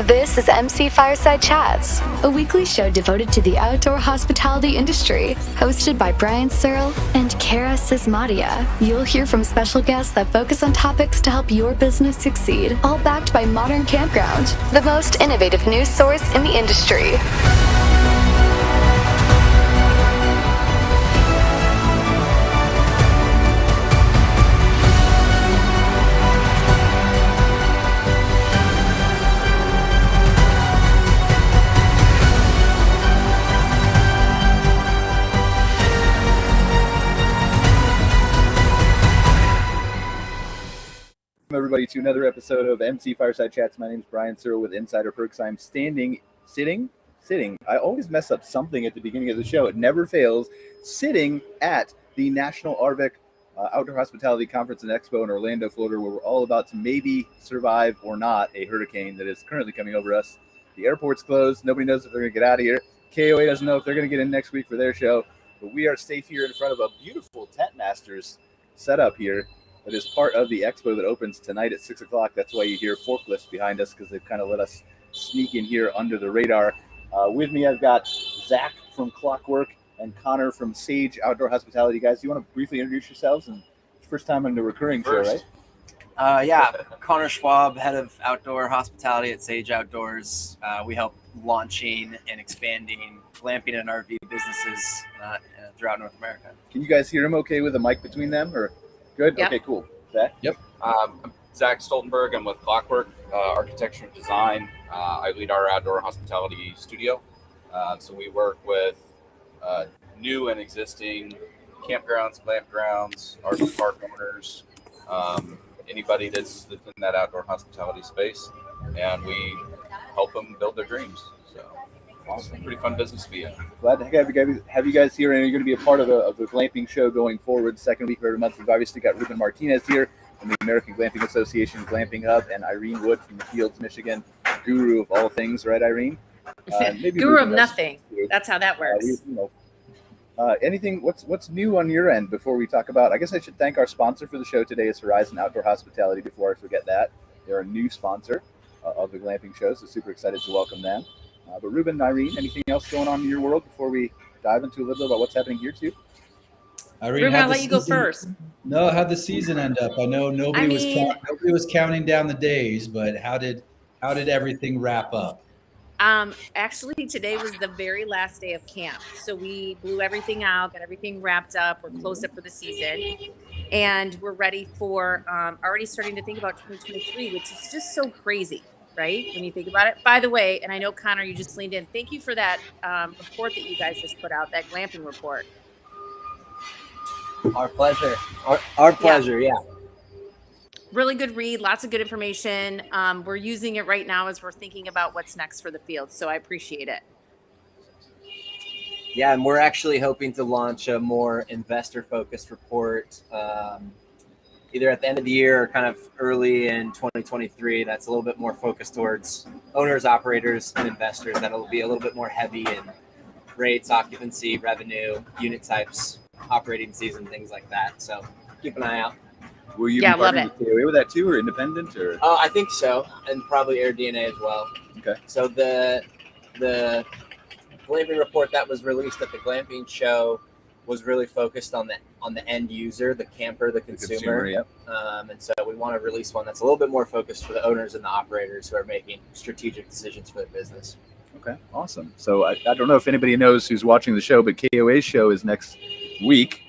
This is MC Fireside Chats, a weekly show devoted to the outdoor hospitality industry, hosted by Brian Searl and Cara Csizmadia. You'll hear from special guests that focus on topics to help your business succeed, all backed by Modern Campground, the most innovative news source in the industry. Everybody to another episode of MC Fireside Chats. My name is Brian Searl with Insider Perks. I'm sitting. I always mess up something at the beginning of the show. It never fails. Sitting at the National ARVIC Outdoor Hospitality Conference and Expo in Orlando, Florida, where we're all about to maybe survive or not a hurricane that is currently coming over us. The airport's closed. Nobody knows if they're going to get out of here. KOA doesn't know if they're going to get in next week for their show. But we are safe here in front of a beautiful Tent Masters setup here. That is part of the expo that opens tonight at 6 o'clock. That's why you hear forklifts behind us, because they've kind of let us sneak in here under the radar. With me, I've got Zach from Clockwork and Connor from Sage Outdoor Hospitality. Guys, do you want to briefly introduce yourselves? And first time on the recurring show, right? Connor Schwab, head of outdoor hospitality at Sage Outdoors. We help launching and expanding glamping and RV businesses throughout North America. Can you guys hear him okay with a mic between them? Or good? Yep. Okay, cool. Zach? Yep. I'm Zach Stoltenberg. I'm with Clockwork, architecture and design. I lead our outdoor hospitality studio. So we work with new and existing campgrounds, campgrounds, RV park owners, anybody that's in that outdoor hospitality space, and we help them build their dreams. So awesome. Pretty fun business to be in. Glad to have you guys here, and you're going to be a part of the glamping show going forward. Second week of every month. We've obviously got Ruben Martinez here from the American Glamping Association Glamping Hub, and Irene Wood from the Fields, Michigan, guru of all things, right, Irene? Maybe guru of nothing. That's how that works. Anything? What's new on your end before we talk about? I guess I should thank our sponsor for the show today, is Horizon Outdoor Hospitality. Before I forget that, they're a new sponsor of the glamping show, so super excited to welcome them. But Ruben, Irene, anything else going on in your world before we dive into a little bit about what's happening here too? Irene, Ruben, I'll let you go first. No, how'd the season end up? I know nobody was counting down the days, but how did everything wrap up? Actually, today was the very last day of camp, so we blew everything out, got everything wrapped up. We're closed up for the season, and we're ready for already starting to think about 2023, which is just so crazy. Right? When you think about it. By the way, and I know, Connor, you just leaned in. Thank you for that report that you guys just put out, that glamping report. Our pleasure. Our pleasure, yeah. Really good read. Lots of good information. We're using it right now as we're thinking about what's next for the field. So I appreciate it. Yeah, and we're actually hoping to launch a more investor-focused report either at the end of the year or kind of early in 2023. That's a little bit more focused towards owners, operators, and investors. That'll be a little bit more heavy in rates, occupancy, revenue, unit types, operating season, things like that. So keep an eye out. Will you be partnering with KOA with that too, or independent? Or I think so, and probably Air DNA as well. Okay. So the glamping report that was released at the glamping show was really focused on the end user, the camper, the consumer. Yep. And so we want to release one that's a little bit more focused for the owners and the operators who are making strategic decisions for their business. Okay, awesome. So I don't know if anybody knows who's watching the show, but KOA's show is next week.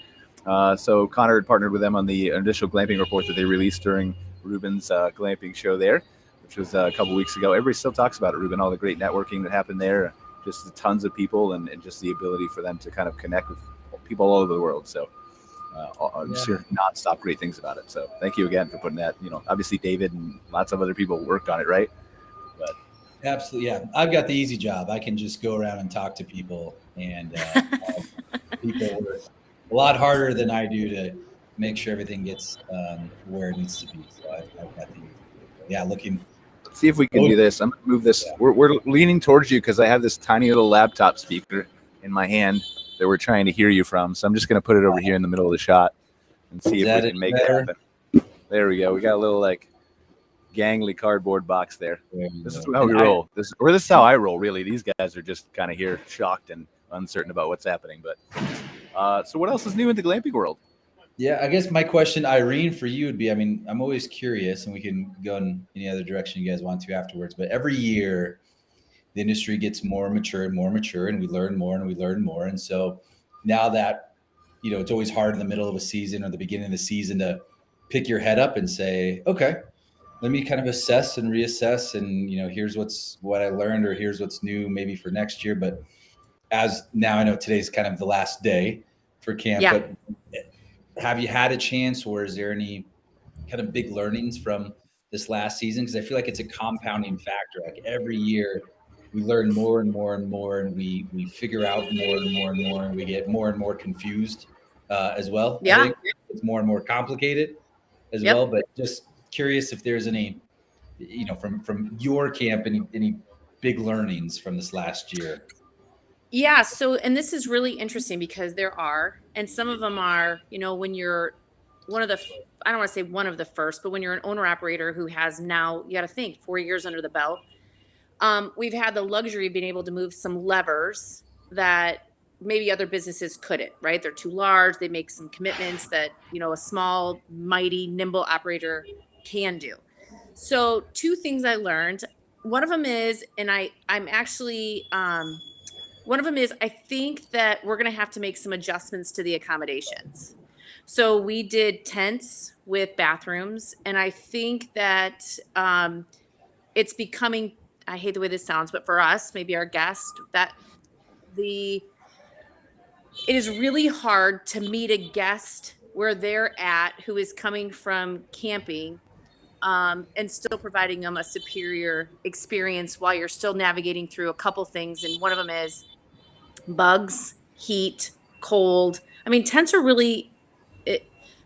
So Connor had partnered with them on the initial glamping report that they released during Ruben's glamping show there, which was a couple weeks ago. Everybody still talks about it, Ruben, all the great networking that happened there, just tons of people and just the ability for them to kind of connect with people all over the world. So just hear nonstop great things about it. So thank you again for putting that. Obviously David and lots of other people worked on it, right? But absolutely, yeah. I've got the easy job. I can just go around and talk to people, and people work a lot harder than I do to make sure everything gets where it needs to be. So I've got the looking. Let's see if we can do this. I'm gonna move this. Yeah. We're leaning towards you because I have this tiny little laptop speaker in my hand that we're trying to hear you from. So I'm just going to put it over here in the middle of the shot and see if we can make it happen. There we go. We got a little gangly cardboard box there. This is how And we roll. This is how I roll, really. These guys are just kind of here shocked and uncertain about what's happening. But so what else is new in the glamping world? Yeah, I guess my question, Irene, for you would be, I mean, I'm always curious, and we can go in any other direction you guys want to afterwards, but every year the industry gets more mature, and we learn more and we learn more. And so now that, you know, it's always hard in the middle of a season or the beginning of the season to pick your head up and say, okay, let me kind of assess and reassess, and, you know, here's what I learned, or here's what's new maybe for next year. But as now I know today's kind of the last day for camp, Yeah. but have you had a chance, or is there any kind of big learnings from this last season? Because I feel like it's a compounding factor. Like every year we learn more and more and more, and we figure out more and more and more, and we get more and more confused as well. Yeah. I think it's more and more complicated as well. But just curious if there's any, you know, from your camp, any big learnings from this last year. Yeah. So, and this is really interesting because there are, and some of them are, you know, when you're one of the, I don't want to say one of the first, but when you're an owner operator who has now, you got to think 4 years under the belt. We've had the luxury of being able to move some levers that maybe other businesses couldn't, right? They're too large. They make some commitments that, you know, a small, mighty, nimble operator can do. So 2 things I learned. One of them is, and I'm actually, one of them is, I think that we're going to have to make some adjustments to the accommodations. So we did tents with bathrooms, and I think that it's becoming, I hate the way this sounds, but for us, maybe our guests, that it is really hard to meet a guest where they're at who is coming from camping and still providing them a superior experience while you're still navigating through a couple things. And one of them is bugs, heat, cold. I mean, tents are really,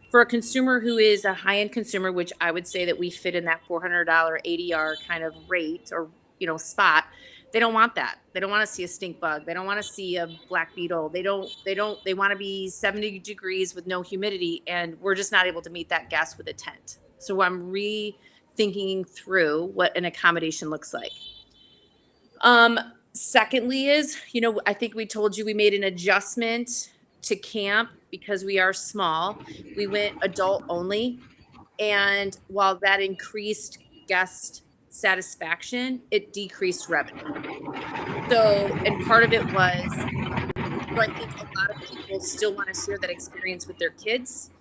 for a consumer who is a high-end consumer, which I would say that we fit in that $400 ADR kind of rate or, you know, spot. They don't want that. They don't want to see a stink bug. They don't want to see a black beetle. They want to be 70 degrees with no humidity. And we're just not able to meet that guest with a tent. So I'm rethinking through what an accommodation looks like. Secondly is, you know, I think we told you we made an adjustment to camp because we are small. We went adult only. And while that increased guest satisfaction, it decreased revenue. So, and part of it was, so I think a lot of people still want to share that experience with their kids.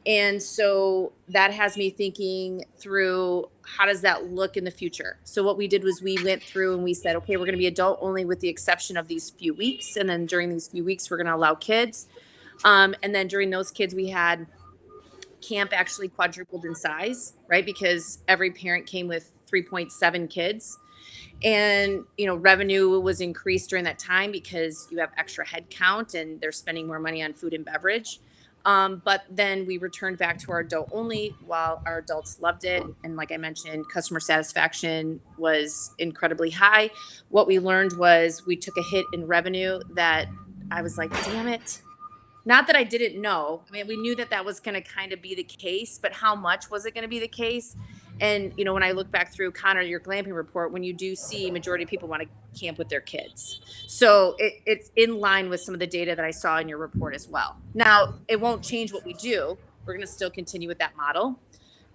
And so that has me thinking through, how does that look in the future? So what we did was we went through and we said, okay, we're going to be adult only with the exception of these few weeks. And then during these few weeks, we're going to allow kids. And then during those kids, we had camp actually quadrupled in size, right? Because every parent came with 3.7 kids. And, you know, revenue was increased during that time because you have extra head count and they're spending more money on food and beverage. But then we returned back to our adult only while our adults loved it. And like I mentioned, customer satisfaction was incredibly high. What we learned was we took a hit in revenue that I was like, damn it. Not that I didn't know. I mean, we knew that that was going to kind of be the case, but how much was it going to be the case? And, you know, when I look back through, Connor, your glamping report, when you do see majority of people want to camp with their kids. So it's in line with some of the data that I saw in your report as well. Now, it won't change what we do. We're going to still continue with that model.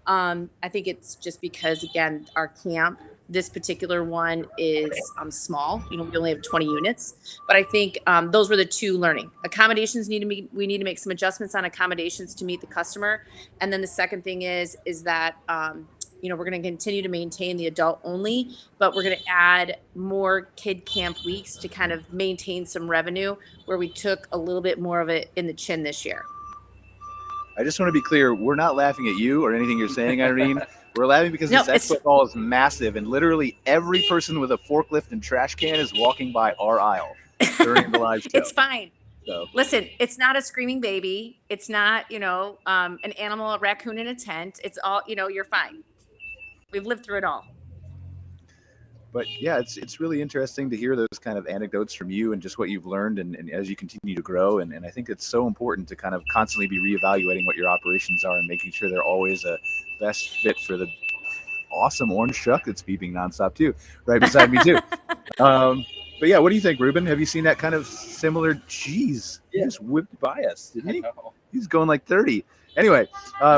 I think it's just because, again, our camp, this particular one is small. You know, we only have 20 units. But I think those were the 2 learning. Accommodations we need to make some adjustments on accommodations to meet the customer. And then the second thing is that you know, we're going to continue to maintain the adult only, but we're going to add more kid camp weeks to kind of maintain some revenue where we took a little bit more of it in the chin this year. I just want to be clear. We're not laughing at you or anything you're saying, Irene. We're laughing because No, this expo hall is massive, and literally every person with a forklift and trash can is walking by our aisle during the live show. It's fine. So. Listen, it's not a screaming baby. It's not, you know, an animal, a raccoon in a tent. It's all, you know, you're fine. We've lived through it all. But yeah, it's really interesting to hear those kind of anecdotes from you and just what you've learned and as you continue to grow. And I think it's so important to kind of constantly be reevaluating what your operations are and making sure they're always a best fit for awesome orange truck that's beeping nonstop too, right beside me too. But yeah, what do you think, Ruben? Have you seen that kind of similar? Jeez, he just whipped by us, didn't he? He's going like 30. Anyway,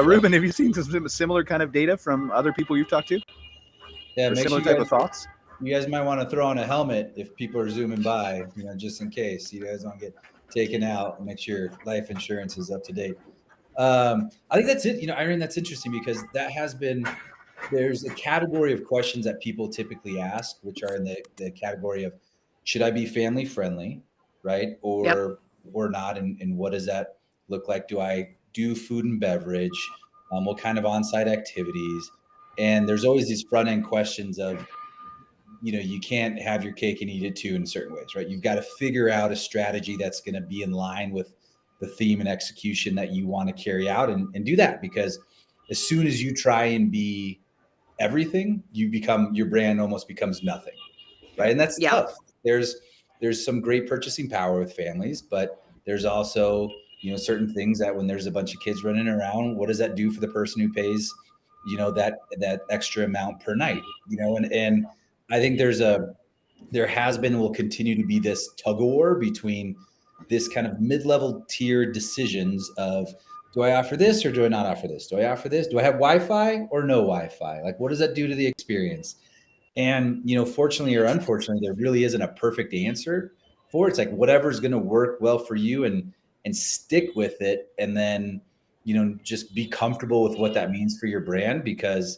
Ruben, have you seen some similar kind of data from other people you've talked to? Yeah, or make similar sure type of thoughts? You guys might want to throw on a helmet if people are zooming by, just in case you guys don't get taken out, and make sure your life insurance is up to date. I think that's it. Irene, that's interesting because there's a category of questions that people typically ask, which are in the category of, should I be family friendly, right? Or not? And what does that look like? Do I do food and beverage? What kind of on-site activities? And there's always these front end questions of, you can't have your cake and eat it too in certain ways, right? You've got to figure out a strategy that's going to be in line with the theme and execution that you want to carry out and do that. Because as soon as you try and be everything, your brand almost becomes nothing, right? And that's tough. There's some great purchasing power with families, but there's also, certain things that when there's a bunch of kids running around, what does that do for the person who pays, that extra amount per night, and I think there has been, will continue to be this tug of war between this kind of mid-level tier decisions of, do I offer this or do I not offer this? Do I offer this? Do I have Wi-Fi or no Wi-Fi? Like, what does that do to the experience? And, fortunately or unfortunately, there really isn't a perfect answer for it. It's like whatever's going to work well for you and stick with it. And then, just be comfortable with what that means for your brand, because,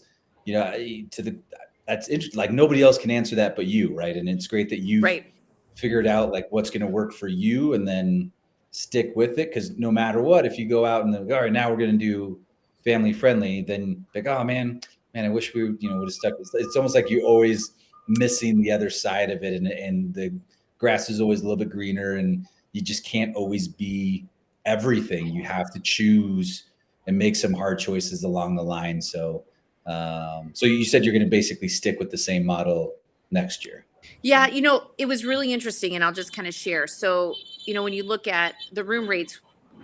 that's interesting. Like, nobody else can answer that but you, right? And it's great that you've figured out like what's going to work for you and then stick with it. Because no matter what, if you go out and all right, now we're going to do family friendly, then like, oh man, I wish we would have stuck. It's almost like you're always missing the other side of it, and the grass is always a little bit greener, and you just can't always be everything. You have to choose and make some hard choices along the line. So you said you're going to basically stick with the same model next year. Yeah, it was really interesting, and I'll just kind of share. So, when you look at the room rates,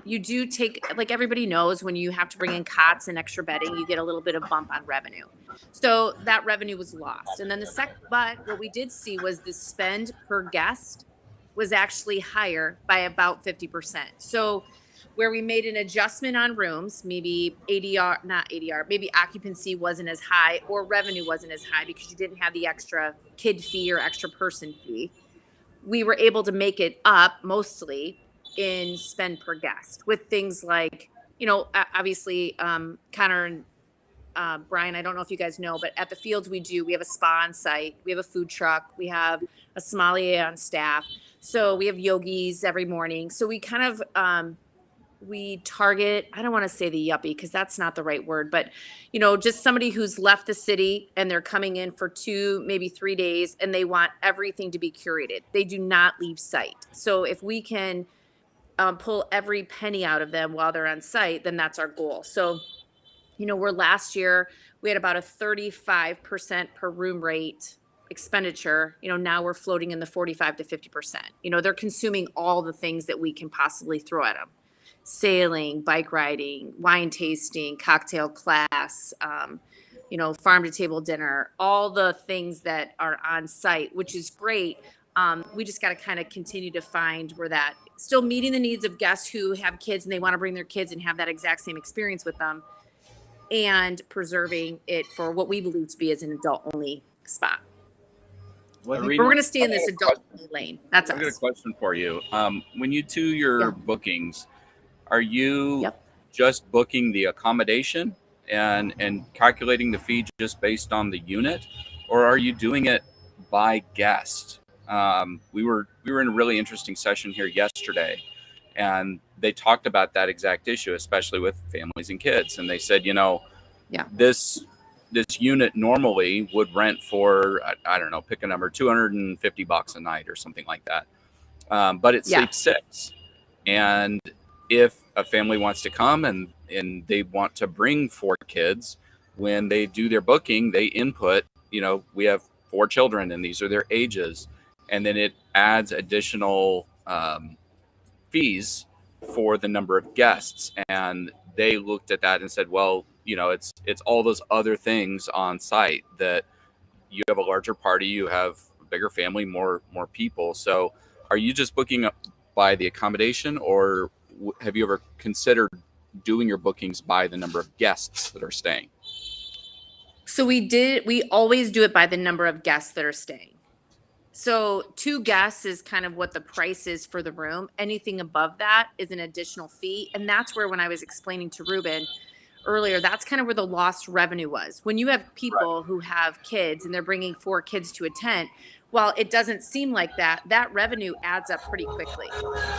you do take, like everybody knows, when you have to bring in cots and extra bedding, you get a little bit of bump on revenue. So that revenue was lost. And then but what we did see was the spend per guest was actually higher by about 50%. So where we made an adjustment on rooms, maybe maybe occupancy wasn't as high or revenue wasn't as high because you didn't have the extra kid fee or extra person fee, we were able to make it up mostly in spend per guest with things like, obviously, Connor and Brian, I don't know if you guys know, but at the Fields we have a spa on site, we have a food truck, we have a sommelier on staff, so we have yogis every morning. So we kind of we target, I don't want to say the yuppie because that's not the right word, but just somebody who's left the city and they're coming in for 2, maybe 3 days, and they want everything to be curated. They do not leave site. So if we can pull every penny out of them while they're on site, then that's our goal. So, last year we had about a 35% per room rate expenditure. Now we're floating in the 45 to 50%. They're consuming all the things that we can possibly throw at them. Sailing, bike riding, wine tasting, cocktail class, farm to table dinner, all the things that are on site, which is great. We just got to kind of continue to find where that still meeting the needs of guests who have kids and they want to bring their kids and have that exact same experience with them, and preserving it for what we believe to be as an adult only spot. We're going to stay in this adult only lane. That's us. I've got a question for you. When you do your bookings, are you just booking the accommodation and calculating the fee just based on the unit, or are you doing it by guest? We were in a really interesting session here yesterday, and they talked about that exact issue, especially with families and kids. And they said, this unit normally would rent for, I don't know, pick a number, $250 a night or something like that. But it sleeps 6. And if a family wants to come and they want to bring 4 kids, when they do their booking, they input, we have 4 children and these are their ages. And then it adds additional fees for the number of guests. And they looked at that and said, well, it's all those other things on site that you have a larger party, you have a bigger family, more people. So are you just booking up by the accommodation, or have you ever considered doing your bookings by the number of guests that are staying? So we always do it by the number of guests that are staying. So 2 guests is kind of what the price is for the room. Anything above that is an additional fee. And that's where, when I was explaining to Ruben earlier, that's kind of where the lost revenue was. When you have people who have kids and they're bringing 4 kids to a tent, while it doesn't seem like that revenue adds up pretty quickly.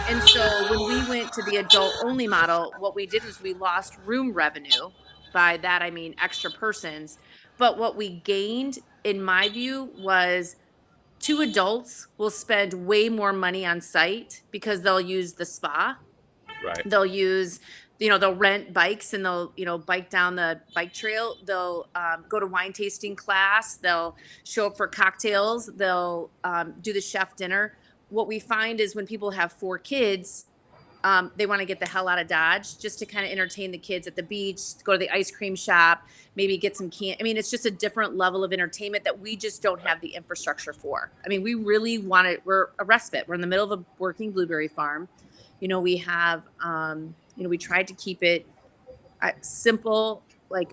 And so when we went to the adult only model, what we did was we lost room revenue. By that, I mean extra persons. But what we gained, in my view, was 2 adults will spend way more money on site because they'll use the spa. Right. They'll use, they'll rent bikes and they'll, bike down the bike trail. They'll go to wine tasting class. They'll show up for cocktails. They'll do the chef dinner. What we find is when people have 4 kids, they want to get the hell out of Dodge just to kind of entertain the kids at the beach, go to the ice cream shop, maybe get some it's just a different level of entertainment that we just don't have the infrastructure for. I mean, we really want it. We're a respite. We're in the middle of a working blueberry farm. We have, we tried to keep it simple, like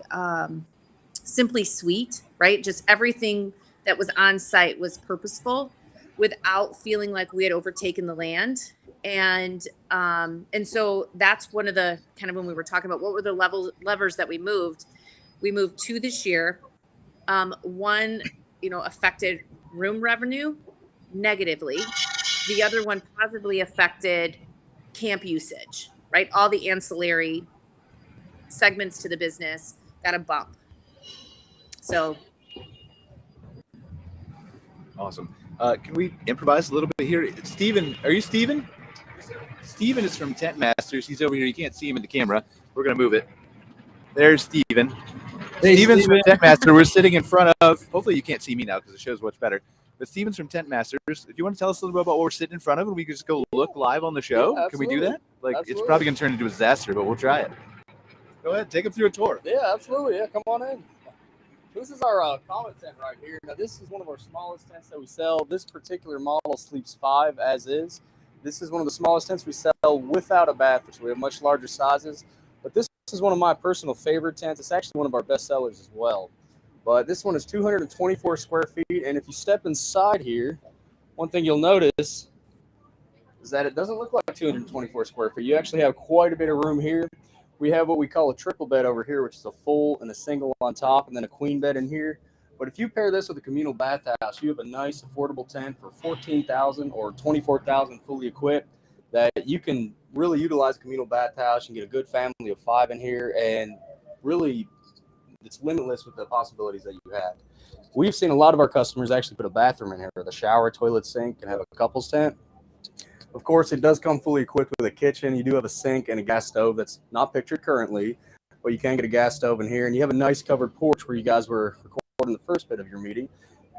simply sweet, right? Just everything that was on site was purposeful without feeling like we had overtaken the land. And so that's one of the kind of, when we were talking about what were the levers that we moved 2 this year. One, affected room revenue negatively. The other one positively affected camp usage, right? All the ancillary segments to the business got a bump. So. Awesome. Can we improvise a little bit here? Steven, are you Steven? Steven is from Tent Masters. He's over here. You can't see him in the camera. We're going to move it. There's Steven. Hey, Steven's Steven. from Tent Master. We're sitting in front of, hopefully you can't see me now because the show's much better. But Steven's from Tent Masters. If you want to tell us a little bit about what we're sitting in front of, and we can just go look live on the show. Yeah, can we do that? Absolutely. It's probably going to turn into a disaster, but we'll try it. Go ahead. Take them through a tour. Yeah, absolutely. Yeah, come on in. This is our common tent right here. Now, this is one of our smallest tents that we sell. This particular model sleeps 5 as is. This is one of the smallest tents we sell without a bathroom, so we have much larger sizes. But this is one of my personal favorite tents. It's actually one of our best sellers as well. But this one is 224 square feet, and if you step inside here, one thing you'll notice is that it doesn't look like 224 square feet. You actually have quite a bit of room here. We have what we call a triple bed over here, which is a full and a single on top, and then a queen bed in here. But if you pair this with a communal bathhouse, you have a nice affordable tent for $14,000 or $24,000 fully equipped that you can really utilize a communal bathhouse and get a good family of 5 in here, and really it's limitless with the possibilities that you have. We've seen a lot of our customers actually put a bathroom in here with a shower, toilet, sink, and have a couple's tent. Of course, it does come fully equipped with a kitchen. You do have a sink and a gas stove that's not pictured currently, but you can get a gas stove in here, and you have a nice covered porch where you guys were recording the first bit of your meeting.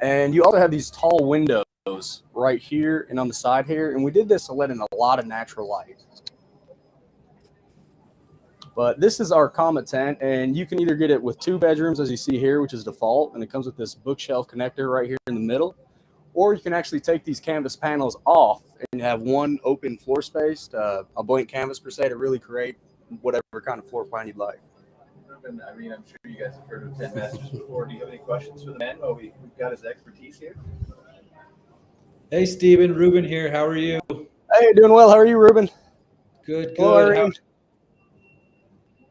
And you also have these tall windows right here and on the side here, and we did this to let in a lot of natural light. But this is our Comet tent, and you can either get it with 2 bedrooms, as you see here, which is default, and it comes with this bookshelf connector right here in the middle, or you can actually take these canvas panels off and have one open floor space, a blank canvas per se, to really create whatever kind of floor plan you'd like. Ruben, Irene, I'm sure you guys have heard of Tent Masters before. Do you have any questions for the man? Well, we've got his expertise here. Hey, Steven, Ruben here. How are you? Hey, doing well. How are you, Ruben? Good, Hello, good. Irene.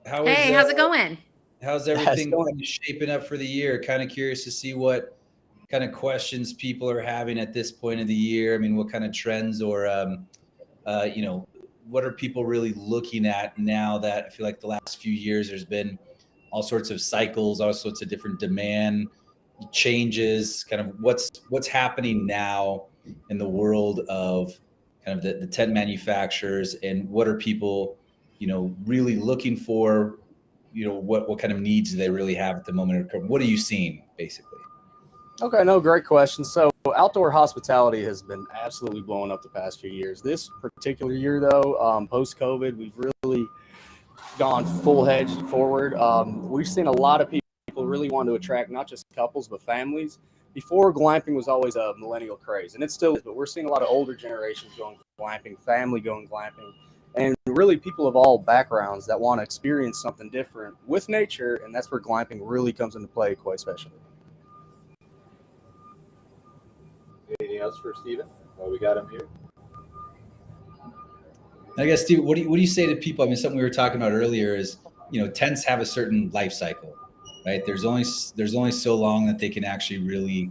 Hey, how's it going? How's everything shaping up for the year? Kind of curious to see what kind of questions people are having at this point of the year. I mean, what kind of trends or, what are people really looking at now that I feel like the last few years there's been all sorts of cycles, all sorts of different demand changes, kind of what's happening now in the world of kind of the tent manufacturers, and what are people, really looking for, what kind of needs do they really have at the moment? What are you seeing basically? Okay, no, great question. So outdoor hospitality has been absolutely blowing up the past few years. This particular year, though, post-COVID, we've really gone full hedge forward. We've seen a lot of people really want to attract not just couples but families. Before, glamping was always a millennial craze, and it still is, but we're seeing a lot of older generations going glamping, family going glamping, and really people of all backgrounds that want to experience something different with nature, and that's where glamping really comes into play quite especially. Anything else for Steven? Well, we got him here. I guess, Steve, what do you say to people? I mean, something we were talking about earlier is, tents have a certain life cycle, right? There's only so long that they can actually really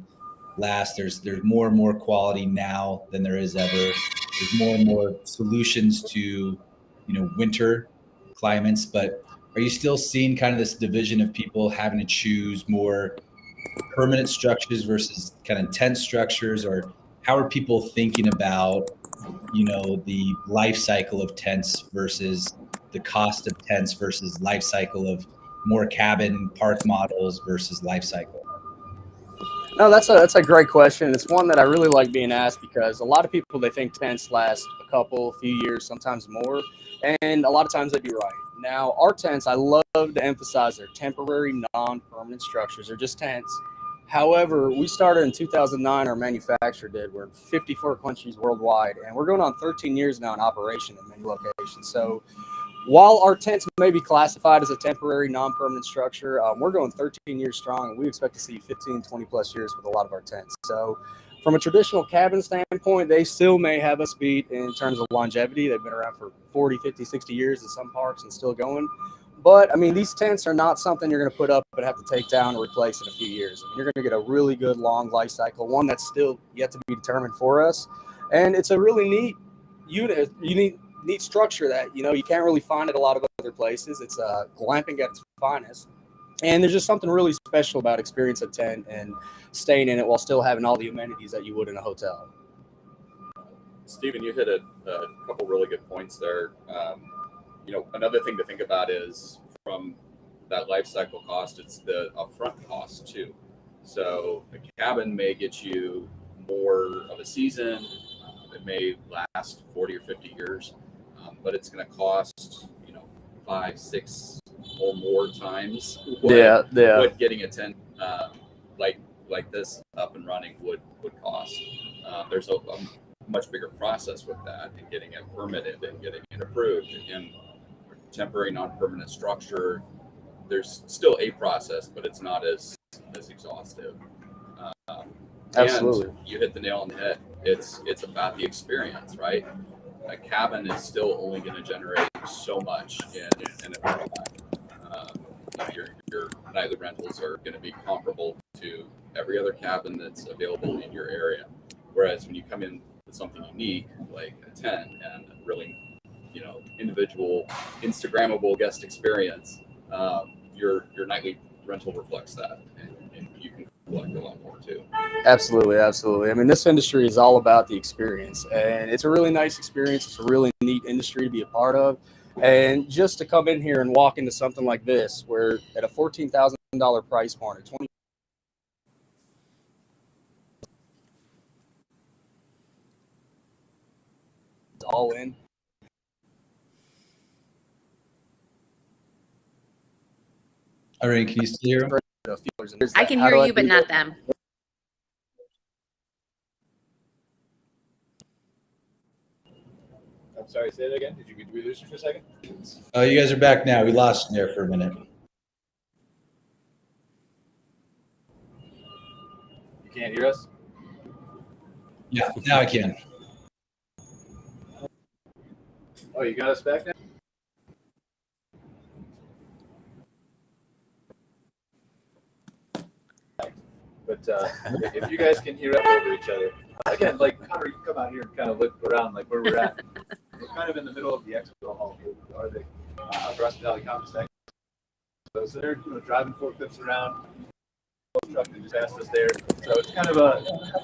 last. There's more and more quality now than there is ever. There's more and more solutions to, winter climates. But are you still seeing kind of this division of people having to choose more permanent structures versus kind of tent structures, or how are people thinking about the life cycle of tents versus the cost of tents versus life cycle of more cabin park models versus life cycle? No, that's a great question. It's one that I really like being asked because a lot of people, they think tents last a few years, sometimes more, and a lot of times they'd be right. Now, our tents, I love to emphasize, they're temporary, non-permanent structures. They're just tents. However, we started in 2009, our manufacturer did. We're in 54 countries worldwide, and we're going on 13 years now in operation in many locations. So while our tents may be classified as a temporary, non-permanent structure, we're going 13 years strong, and we expect to see 15, 20 plus years with a lot of our tents. So from a traditional cabin standpoint, they still may have us beat in terms of longevity. They've been around for 40, 50, 60 years in some parks and still going. But, I mean, these tents are not something you're going to put up but have to take down or replace in a few years. I mean, you're going to get a really good long life cycle, one that's still yet to be determined for us. And it's a really neat unit, neat structure that, you can't really find at a lot of other places. It's glamping at its finest. And there's just something really special about experiencing a tent and staying in it while still having all the amenities that you would in a hotel. Steven, you hit a couple really good points there. Another thing to think about is from that life cycle cost, it's the upfront cost too. So a cabin may get you more of a season. It may last 40 or 50 years, but it's going to cost, 5, 6 or more times what getting a tent like this up and running would cost. There's a much bigger process with that and getting it permitted and getting it approved. And temporary non-permanent structure, there's still a process, but it's not as exhaustive. Absolutely. And you hit the nail on the head. It's about the experience, right? A cabin is still only going to generate so much in a time. Your nightly rentals are going to be comparable to every other cabin that's available in your area. Whereas when you come in with something unique like a tent and really individual Instagrammable guest experience, your nightly rental reflects that, and you can collect a lot more too. Absolutely. I mean, this industry is all about the experience, and it's a really nice experience. It's a really neat industry to be a part of, and just to come in here and walk into something like this, where at a $14,000 price point, at 20 all in. Irene, can you still hear him? I can hear you, but not them. I'm sorry, say that again. Did we lose you for a second? Oh, you guys are back now. We lost you there for a minute. You can't hear us? Yeah, now I can. Oh, you got us back now? But if you guys can hear up over each other, again, like Connor, you come out here and kind of look around like where we're at. We're kind of in the middle of the expo hall here. Are the Outdoor Hospitality Conference Expo. So they're driving forklifts around. Truck that just asked us there. So it's kind of a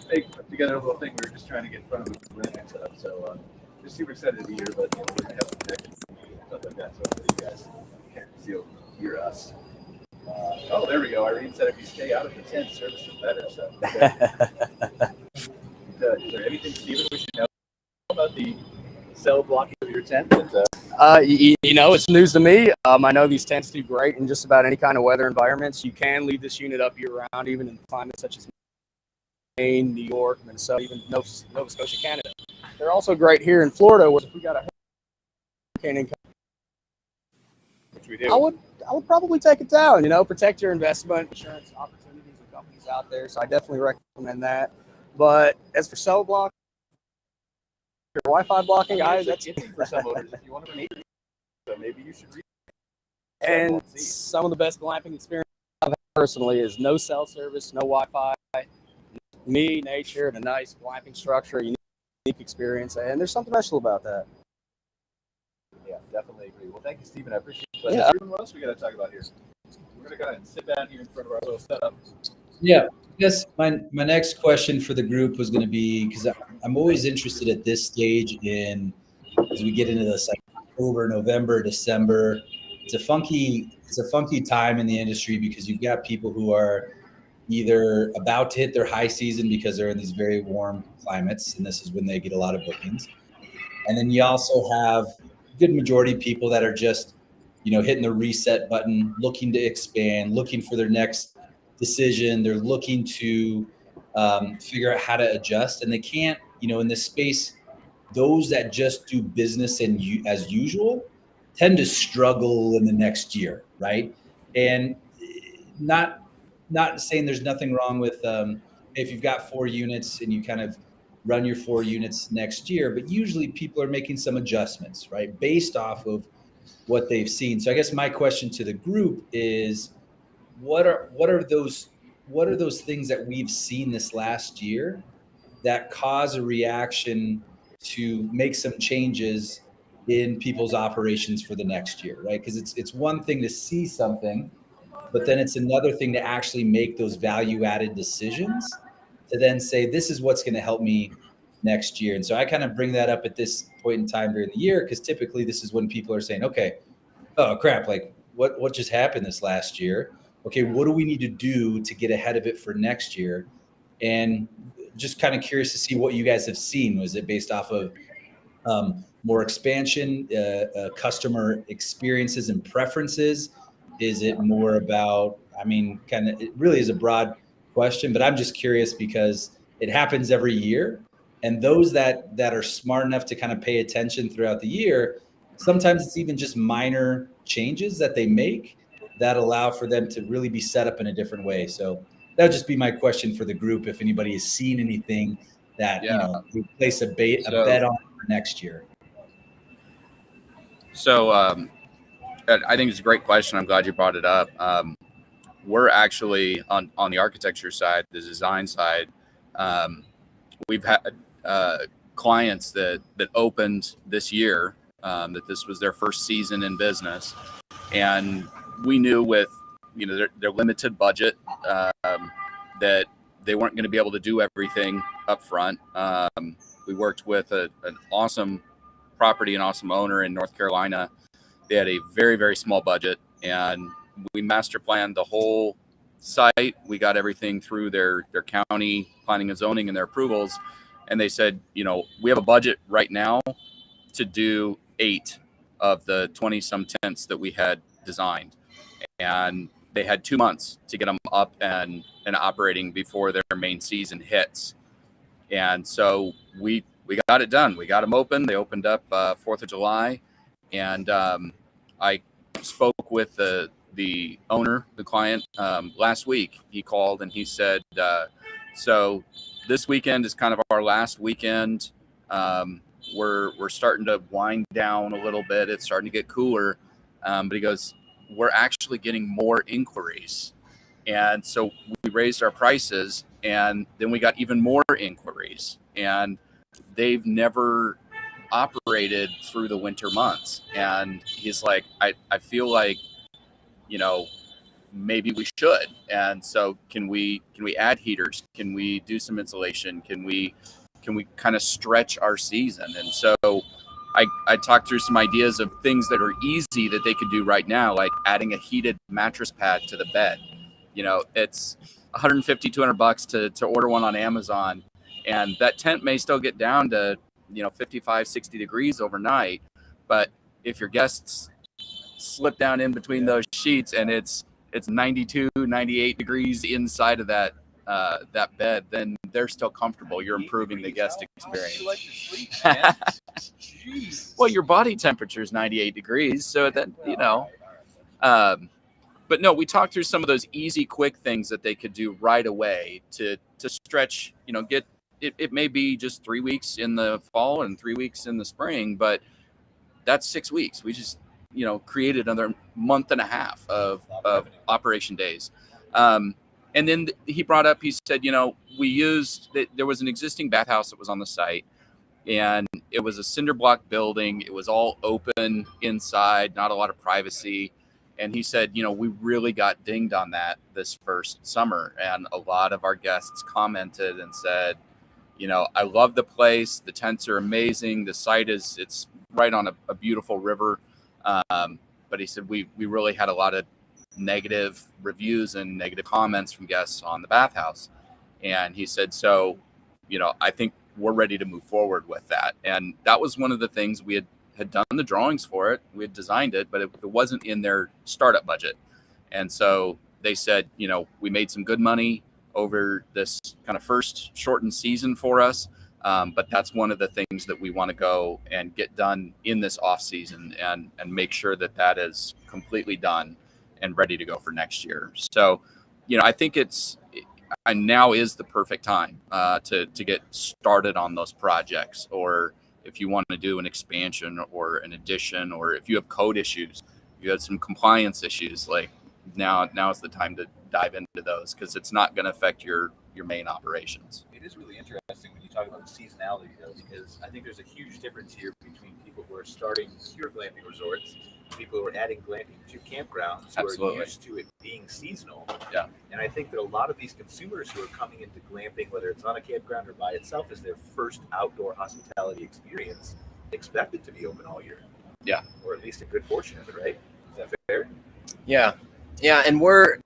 big put together little thing. We were just trying to get in front of it and stuff. So just super excited to be here, but we're gonna have to connect and stuff like that. So you guys can't still hear us. Oh, there we go. Irene said if you stay out of the tent, service is better. So, okay. Is there anything, Steven, we should know about the cell blocking of your tent? It's news to me. I know these tents do great in just about any kind of weather environments. You can leave this unit up year round, even in climates such as Maine, New York, Minnesota, even Nova Scotia, Canada. They're also great here in Florida, where if we got a hurricane income, Which we do. I would probably take it down. Protect your investment, insurance opportunities and companies out there. So I definitely recommend that. But as for cell block, or Wi-Fi blocking, guys, that's for some owners. If you want to meet, so maybe you should read. And some of the best glamping experience I've had personally is no cell service, no Wi-Fi, me, nature, and a nice glamping structure, a unique experience, and there's something special about that. Yeah, definitely agree. Well, thank you, Stephen. I appreciate it. Yeah. Ruben, what else we got to talk about here? We're going to go ahead and sit down here in front of our little setup. Yeah, I guess my next question for the group was going to be, because I'm always interested at this stage as we get into this like October, November, December. It's a funky time in the industry because you've got people who are either about to hit their high season because they're in these very warm climates, and this is when they get a lot of bookings. And then you also have a good majority of people that are just, hitting the reset button, looking to expand, looking for their next decision. They're looking to figure out how to adjust, and they can't, in this space, those that just do business as usual tend to struggle in the next year, right? And not saying there's nothing wrong with if you've got 4 units and you kind of run your 4 units next year, but usually people are making some adjustments, right, based off of what they've seen. So I guess my question to the group is, what are those things that we've seen this last year that cause a reaction to make some changes in people's operations for the next year, right? Because it's one thing to see something, but then it's another thing to actually make those value-added decisions to then say, this is what's going to help me next year. And so I kind of bring that up at this point in time during the year, because typically this is when people are saying, okay, oh crap, like what just happened this last year? Okay, what do we need to do to get ahead of it for next year? And just kind of curious to see what you guys have seen. Was it based off of more expansion, customer experiences and preferences? Is it more about, it really is a broad question, but I'm just curious because it happens every year. And those that are smart enough to kind of pay attention throughout the year, sometimes it's even just minor changes that they make that allow for them to really be set up in a different way. So that would just be my question for the group. If anybody has seen anything that, we place a bet on for next year. So I think it's a great question. I'm glad you brought it up. We're actually on the architecture side, the design side. We've had clients that opened this year, that this was their first season in business. And we knew with, their limited budget, that they weren't going to be able to do everything up front. We worked with an awesome property, an awesome owner in North Carolina. They had a very, very small budget, and we master planned the whole site. We got everything through their county planning and zoning and their approvals. And they said, we have a budget right now to do 8 of the 20 some tents that we had designed. And they had 2 months to get them up and operating before their main season hits. And so we got it done. We got them open. They opened up 4th of July. And I spoke with the owner, the client, last week. He called and he said, so this weekend is kind of our last weekend. We're starting to wind down a little bit. It's starting to get cooler. But he goes, we're actually getting more inquiries. And so we raised our prices, and then we got even more inquiries. And they've never operated through the winter months. And he's like, I feel like, maybe we should. And so can we add heaters? Can we do some insulation? Can we kind of stretch our season? And so I talked through some ideas of things that are easy that they could do right now, like adding a heated mattress pad to the bed. It's $150, $200 to order one on Amazon. And that tent may still get down to, 55, 60 degrees overnight, but if your guests slip down in between those sheets and it's 92, 98 degrees inside of that bed, then they're still comfortable. You're improving the guest experience. How do you like to sleep, man? Jeez. Well, your body temperature is 98 degrees, so that but no, we talked through some of those easy, quick things that they could do right away to stretch. Get it may be just 3 weeks in the fall and 3 weeks in the spring, but that's 6 weeks. We just created another month and a half of operation days. And then he brought up, he said, we used, there was an existing bathhouse that was on the site, and it was a cinder block building. It was all open inside, not a lot of privacy. And he said, we really got dinged on that this first summer. And a lot of our guests commented and said, I love the place. The tents are amazing. The site it's right on a beautiful river. But he said, we really had a lot of negative reviews and negative comments from guests on the bathhouse. And he said, so, I think we're ready to move forward with that. And that was one of the things we had done the drawings for it. We had designed it, but it wasn't in their startup budget. And so they said, we made some good money over this kind of first shortened season for us. But that's one of the things that we want to go and get done in this off season and make sure that is completely done and ready to go for next year. So, I think now is the perfect time to get started on those projects, or if you want to do an expansion or an addition, or if you have code issues, you had some compliance issues, like now is the time to dive into those, because it's not going to affect your main operations. It is really interesting when you talk about seasonality, though, because I think there's a huge difference here between people who are starting pure glamping resorts, people who are adding glamping to campgrounds who Absolutely. are used to it being seasonal. Yeah. And I think that a lot of these consumers who are coming into glamping, whether it's on a campground or by itself, as their first outdoor hospitality experience, expect it to be open all year. Yeah. Or at least a good portion of it, right? Is that fair? Yeah. And we're,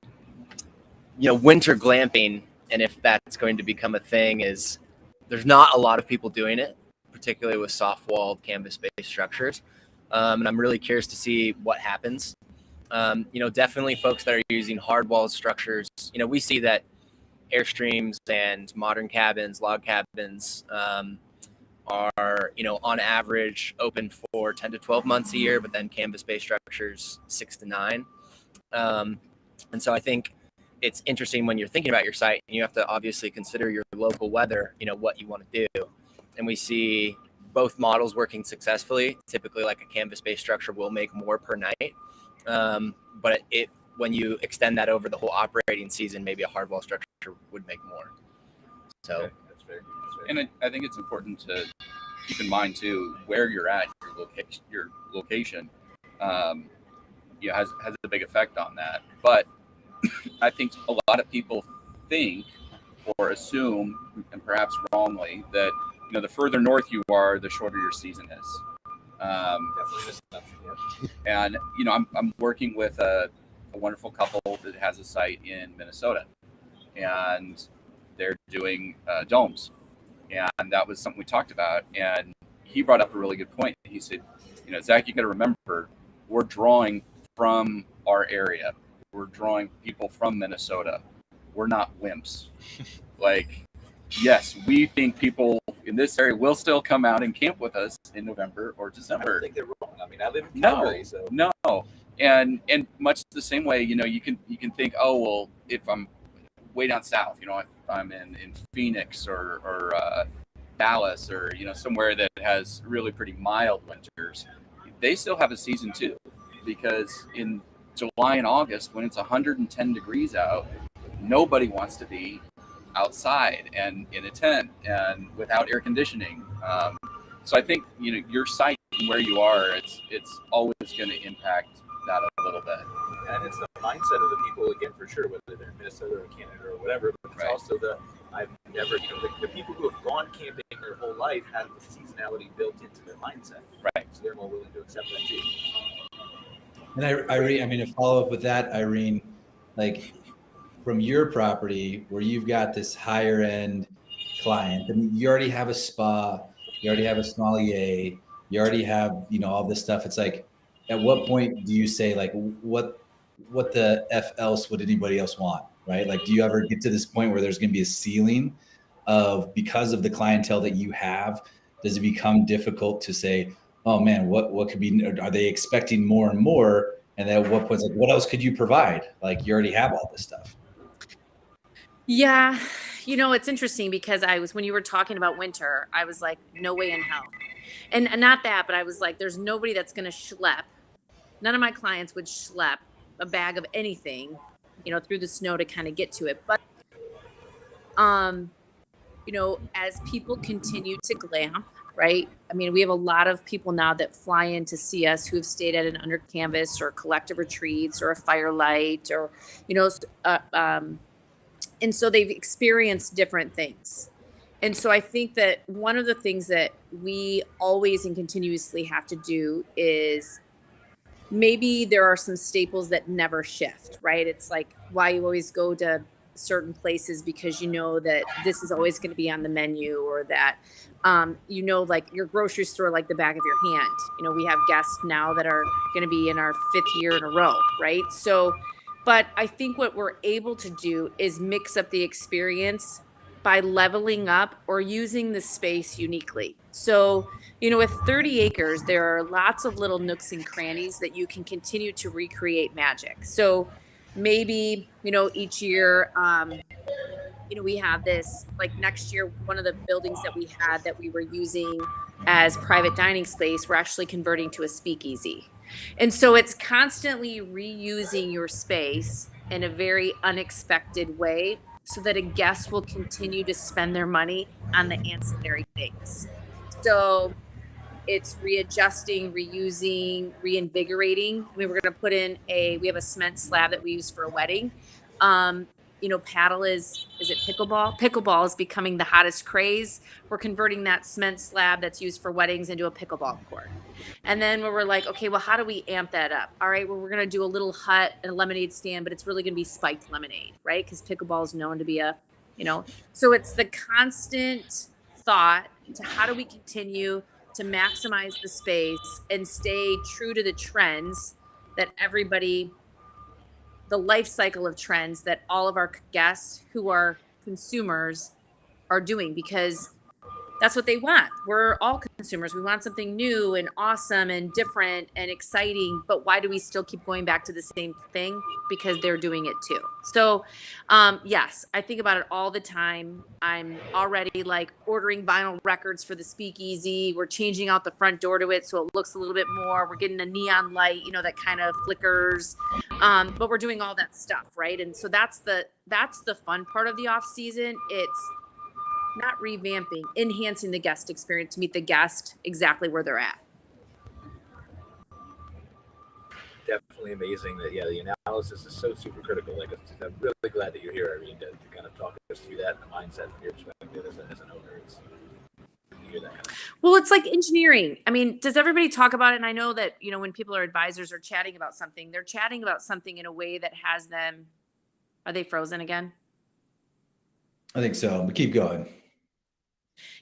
winter glamping, and if that's going to become a thing, is there's not a lot of people doing it, particularly with soft-walled canvas-based structures. And I'm really curious to see what happens. Definitely folks that are using hard-walled structures, we see that Airstreams and modern cabins, log cabins, are, on average open for 10 to 12 months a year, but then canvas-based structures 6 to 9. And so I think it's interesting when you're thinking about your site, and you have to obviously consider your local weather, what you want to do. And we see both models working successfully. Typically, like a canvas-based structure will make more per night. But when you extend that over the whole operating season, maybe a hardwall structure would make more. So Okay, that's fair. And I think it's important to keep in mind too, where you're at, your location, has a big effect on that. But I think a lot of people think or assume, and perhaps wrongly, that the further north you are, the shorter your season is. Definitely an assumption, yeah. And I'm working with a wonderful couple that has a site in Minnesota, and they're doing domes, and that was something we talked about. And he brought up a really good point. He said, Zach, you got to remember, we're drawing from our area. We're drawing people from Minnesota. We're not wimps. Yes, we think people in this area will still come out and camp with us in November or I December. don't think they're wrong. I mean, I live in Calgary, so No. And much the same way, you can think, oh, well, if I'm way down south, if I'm in Phoenix or Dallas or, somewhere that has really pretty mild winters, they still have a season too, because in July and August, when it's 110 degrees out, nobody wants to be outside and in a tent and without air conditioning. So I think, your site and where you are, it's always going to impact that a little bit. and it's the mindset of the people, again, for sure, whether they're in Minnesota or Canada or whatever, but it's Right. also the people who have gone camping their whole life have the seasonality built into their mindset. Right. So they're more willing to accept that too. And Irene, to follow up with that, Irene, like from your property where you've got this higher end client, you already have a spa, you already have a sommelier, you already have, all this stuff. It's like, at what point do you say like, what the F else would anybody else want, right? Like, do you ever get to this point where there's going to be a ceiling of, because of the clientele that you have, does it become difficult to say, oh man, what could be, are they expecting more and more? And then at what point, like, what else could you provide? Like, you already have all this stuff. Yeah. It's interesting because when you were talking about winter, I was like, no way in hell. And not that, but I was like, there's nobody that's going to schlep. None of my clients would schlep a bag of anything, through the snow to kind of get to it. But, as people continue to glamp, right? I mean, we have a lot of people now that fly in to see us who have stayed at an under canvas or collective retreats or a Firelight or, and so they've experienced different things. And so I think that one of the things that we always and continuously have to do is maybe there are some staples that never shift, right? It's like why you always go to certain places because you know that this is always going to be on the menu, or that, like your grocery store, like the back of your hand. We have guests now that are going to be in our 5th year in a row, right? So, but I think what we're able to do is mix up the experience by leveling up or using the space uniquely. So, with 30 acres, there are lots of little nooks and crannies that you can continue to recreate magic. So maybe, each year, we have this, like next year, one of the buildings that we had that we were using as private dining space, we're actually converting to a speakeasy. And so it's constantly reusing your space in a very unexpected way so that a guest will continue to spend their money on the ancillary things. So it's readjusting, reusing, reinvigorating. We were going to put in we have a cement slab that we use for a wedding. Paddle is it pickleball? Pickleball is becoming the hottest craze. We're converting that cement slab that's used for weddings into a pickleball court. And then we're like, okay, well, how do we amp that up? All right, well, we're going to do a little hut and a lemonade stand, but it's really going to be spiked lemonade, right? Because pickleball is known to be so it's the constant thought to how do we continue to maximize the space and stay true to the trends that the life cycle of trends that all of our guests who are consumers are doing, because that's what they want. We're all consumers. We want something new and awesome and different and exciting, but why do we still keep going back to the same thing? Because they're doing it too. So, yes, I think about it all the time. I'm already like ordering vinyl records for the speakeasy. We're changing out the front door to it so it looks a little bit more. We're getting a neon light, that kind of flickers. But we're doing all that stuff, right? And so that's the fun part of the off season. It's not revamping, enhancing the guest experience to meet the guest exactly where they're at. Definitely amazing that, the analysis is so super critical. Like, I'm really glad that you're here, Irene, to kind of talk us through that and the mindset from your perspective as an owner. Well, it's like engineering. I mean, does everybody talk about it? And I know that, when people are advisors or chatting about something, they're chatting about something in a way that has them. Are they frozen again? I think so, but keep going.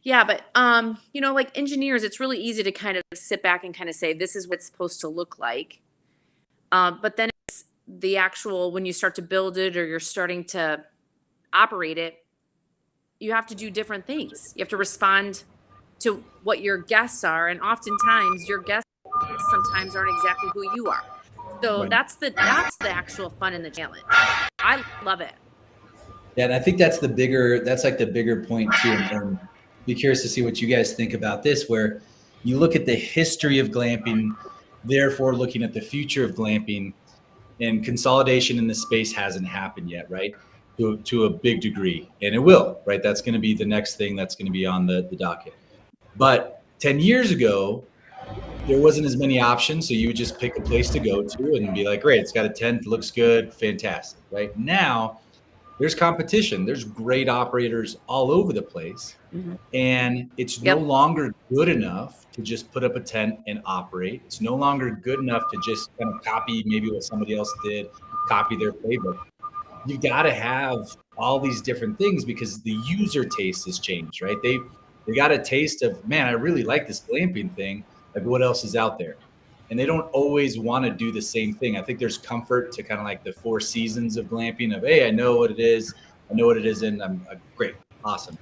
Yeah, but, like engineers, it's really easy to kind of sit back and kind of say, this is what it's supposed to look like. But then it's the actual, when you start to build it or you're starting to operate it, you have to do different things. You have to respond to what your guests are. And oftentimes your guests sometimes aren't exactly who you are. So Right. that's the actual fun in the challenge. I love it. Yeah, and I think that's like the bigger point too. And be curious to see what you guys think about this, where you look at the history of glamping, therefore looking at the future of glamping, and consolidation in the space hasn't happened yet, right? To a big degree, and it will, right? That's going to be the next thing that's going to be on the docket. But 10 years ago, there wasn't as many options, so you would just pick a place to go to and be like, great, it's got a tent, looks good, fantastic, right? Now, there's competition. There's great operators all over the place. Mm-hmm. And it's no longer good enough to just put up a tent and operate. It's no longer good enough to just kind of copy maybe what somebody else did, copy their playbook. You got to have all these different things because the user taste has changed, right? They got a taste of, man, I really like this glamping thing. Like, what else is out there? and they don't always want to do the same thing. I think there's comfort to kind of like the 4 seasons of glamping of, hey, I know what it is. I know what it isn't. I'm great. Awesome.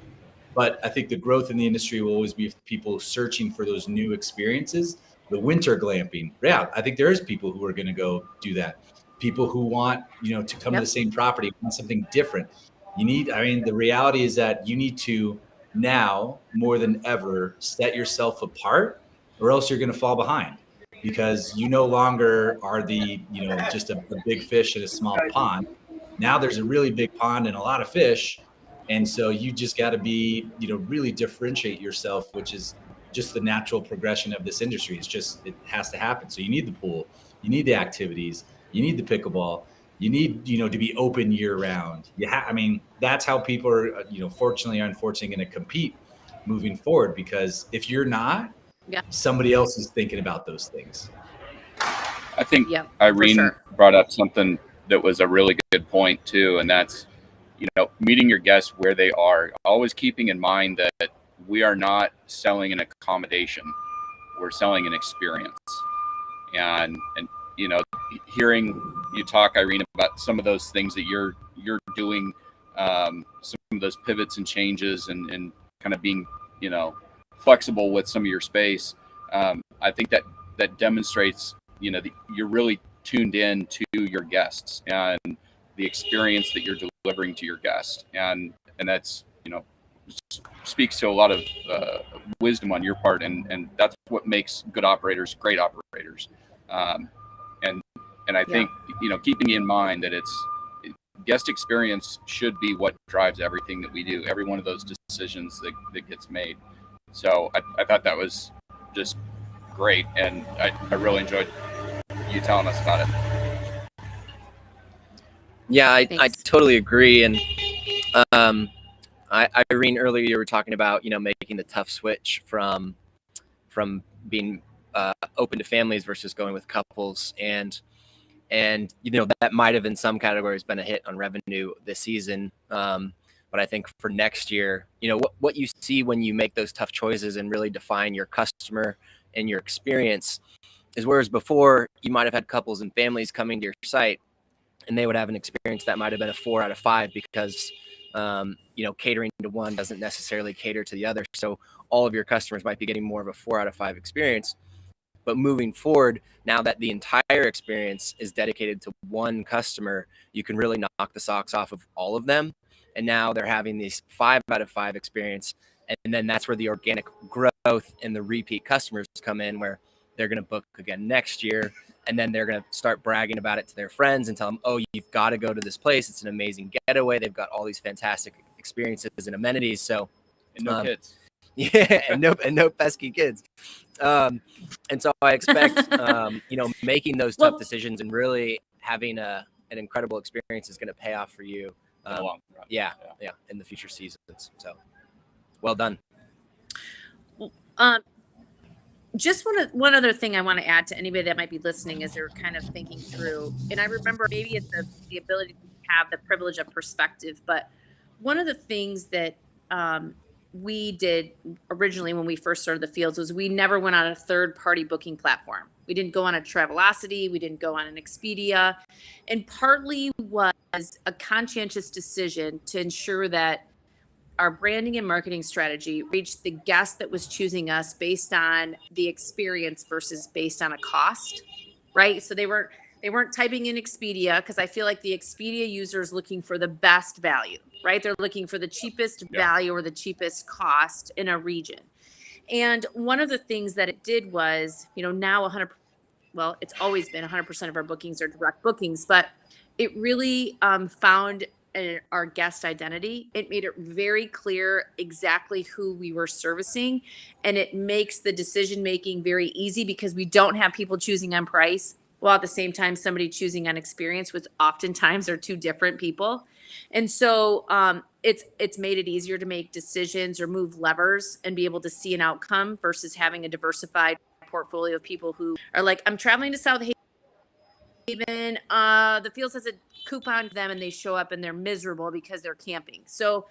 But I think the growth in the industry will always be people searching for those new experiences. The winter glamping, yeah, I think there is people who are going to go do that. People who want, to come to the same property, want something different. The reality is that you need to now more than ever set yourself apart, or else you're going to fall behind, because you no longer are just a big fish in a small pond. Now there's a really big pond and a lot of fish. And so you just got to be, really differentiate yourself, which is just the natural progression of this industry. It has to happen. So you need the pool, you need the activities, you need the pickleball, you need, to be open year round. That's how people are, fortunately or unfortunately going to compete moving forward, because if you're not, somebody else is thinking about those things. I think Irene brought up something that was a really good point too. And that's, meeting your guests where they are, always keeping in mind that we are not selling an accommodation, we're selling an experience. And hearing you talk, Irene, about some of those things that you're doing, some of those pivots and changes and kind of being, flexible with some of your space. I think that demonstrates, you're really tuned in to your guests and the experience that you're delivering to your guest, and that's speaks to a lot of wisdom on your part, and that's what makes good operators great operators. And I think keeping in mind that it's guest experience should be what drives everything that we do, every one of those decisions that gets made. So I thought that was just great, and I really enjoyed you telling us about it. Yeah, I totally agree. And Irene, earlier you were talking about, making the tough switch from being open to families versus going with couples. And that might have in some categories been a hit on revenue this season. But I think for next year, what you see when you make those tough choices and really define your customer and your experience is, whereas before you might have had couples and families coming to your site, and they would have an experience that might have been a 4 out of 5 because, catering to one doesn't necessarily cater to the other. So all of your customers might be getting more of a 4 out of 5 experience. But moving forward, now that the entire experience is dedicated to one customer, you can really knock the socks off of all of them. And now they're having these 5 out of 5 experience. And then that's where the organic growth and the repeat customers come in, where they're going to book again next year. And then they're going to start bragging about it to their friends and tell them, oh, you've got to go to this place. It's an amazing getaway. They've got all these fantastic experiences and amenities. So, and no kids. Yeah, and no pesky kids. And so I expect, making those tough decisions and really having an incredible experience is going to pay off for you. In the long run. Yeah, in the future seasons. So, well done. Just one other thing I want to add to anybody that might be listening as they're kind of thinking through. And I remember maybe it's the ability to have the privilege of perspective, but one of the things that we did originally when we first started the fields was we never went on a third-party booking platform. We didn't go on a Travelocity. We didn't go on an Expedia. And partly was a conscientious decision to ensure that our branding and marketing strategy reached the guest that was choosing us based on the experience versus based on a cost, right? So they weren't typing in Expedia, because I feel like the Expedia user is looking for the best value, right? They're looking for the cheapest value or the cheapest cost in a region. And one of the things that it did was, now it's always been 100% of our bookings are direct bookings, but it really found our guest identity. It made it very clear exactly who we were servicing, and it makes the decision making very easy because we don't have people choosing on price while at the same time somebody choosing on experience, which oftentimes are two different people. And so it's made it easier to make decisions or move levers and be able to see an outcome versus having a diversified portfolio of people who are like, I'm traveling to South Haven. The field has a coupon to them and they show up and they're miserable because they're camping. So,